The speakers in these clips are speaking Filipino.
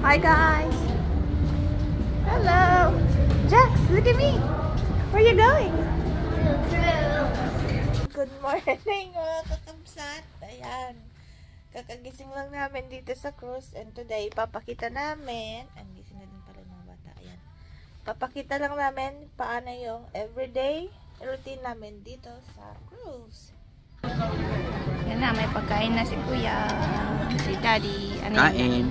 Hi guys! Hello! Jax, look at me! Where are you going? Good morning mga kakabsat! Ayan. Kakagising lang namin dito sa cruise. And today, papakita namin. Ang gising na din pala ng bata. Ayan. Papakita lang namin paano yung everyday routine namin dito sa cruise. Yan na, may pagkain na si Kuya. Si Daddy. Ano kain.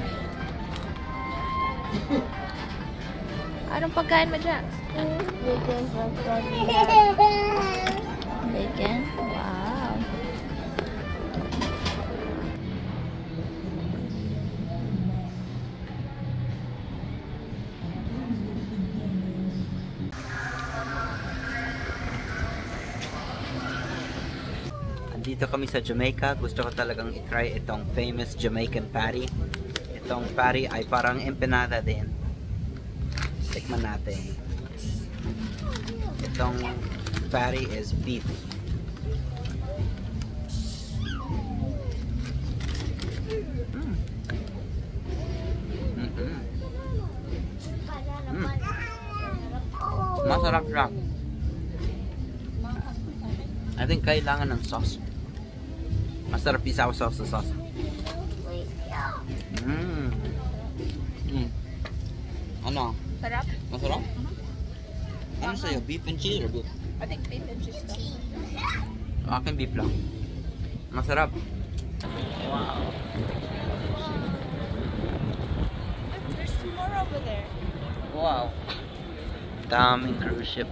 Anong pagkain mo, Jax? Bacon? Wow. Dito kami sa Jamaica. Gusto ko talagang i-try itong famous Jamaican patty. Itong patty ay parang empanada din. Tikman natin. Itong patty is beef. Masarap siya. I think kailangan ng sauce. Masarap isaw-saw sa sauce. Ano? Sarap? Masarap? Ano sa'yo? Beef and cheese or beef? I think beef and cheese though. Akin beef lang. Masarap. Wow. There's two more over there. Wow. Daming cruise ship.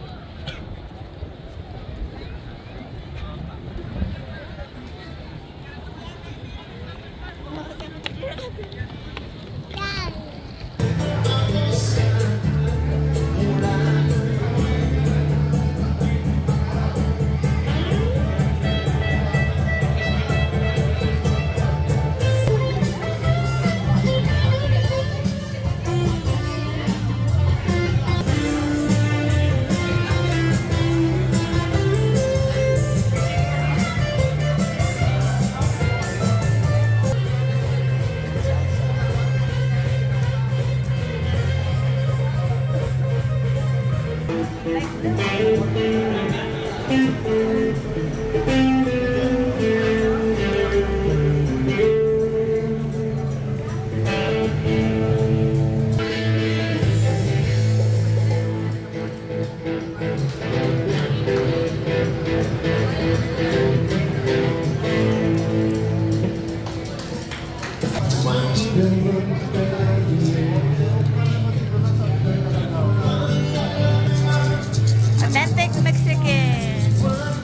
Authentic Mexican.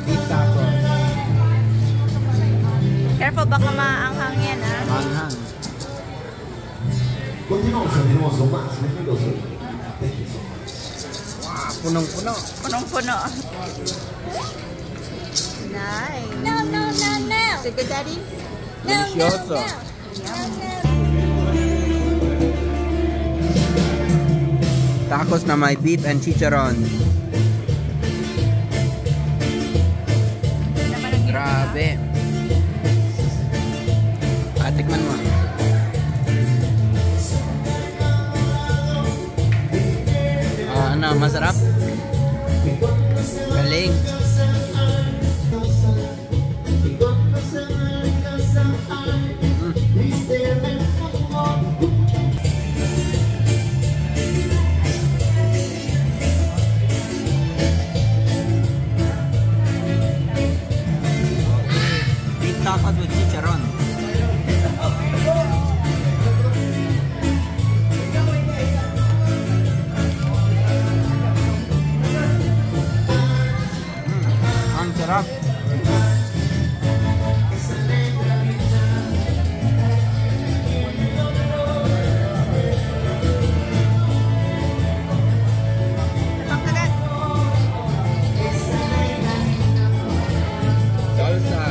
Beef tacos. Careful, baka maanghang yan, ha? Manghang. Wow, punong-puno. Punong-puno. Nice. No, no, no, no. Is it good, Daddy? Delicioso. Tacos na may beef and chicharron. Grabe. Tikman mo. Ano, masarap? Galing. Beef tacos with chicharron. Ang sarap. Salsa.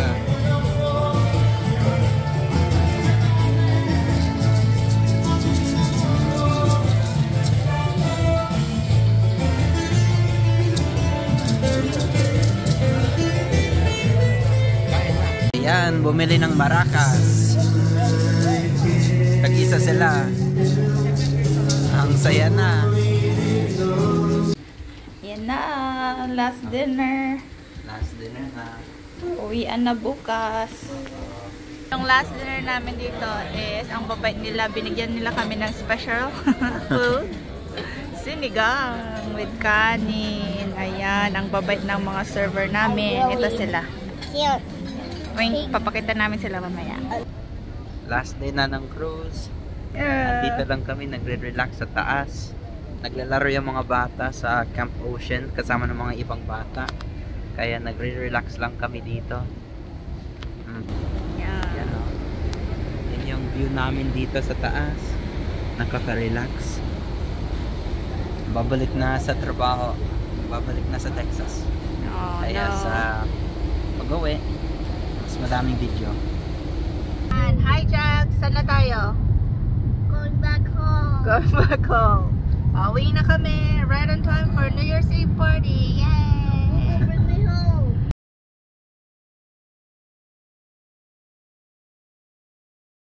Ayan, bumili ng maracas. Tag-isa sila. saya na. Yan na, last dinner. Last dinner na. Uwian na bukas. Yung last dinner namin dito is, ang babait nila, binigyan nila kami ng special food. Sinigang with kanin. Ayan, ang babait ng mga server namin. Ito sila. Wait, papakita namin sila mamaya. Last day na ng cruise. Dito lang kami nagre-relax sa taas. Naglalaro yung mga bata sa Camp Ocean kasama ng mga ibang bata. Kaya nagre-relax lang kami dito. Yan, oh. Yan yung view namin dito sa taas. Nakaka-relax. Babalik na sa trabaho. Babalik na sa Texas. Kaya sa pag-uwi, mas madaming video. Hi Jack! Saan na tayo? Going back home. Going back home. Pauwi na kami. Right on time for New Year's Eve party.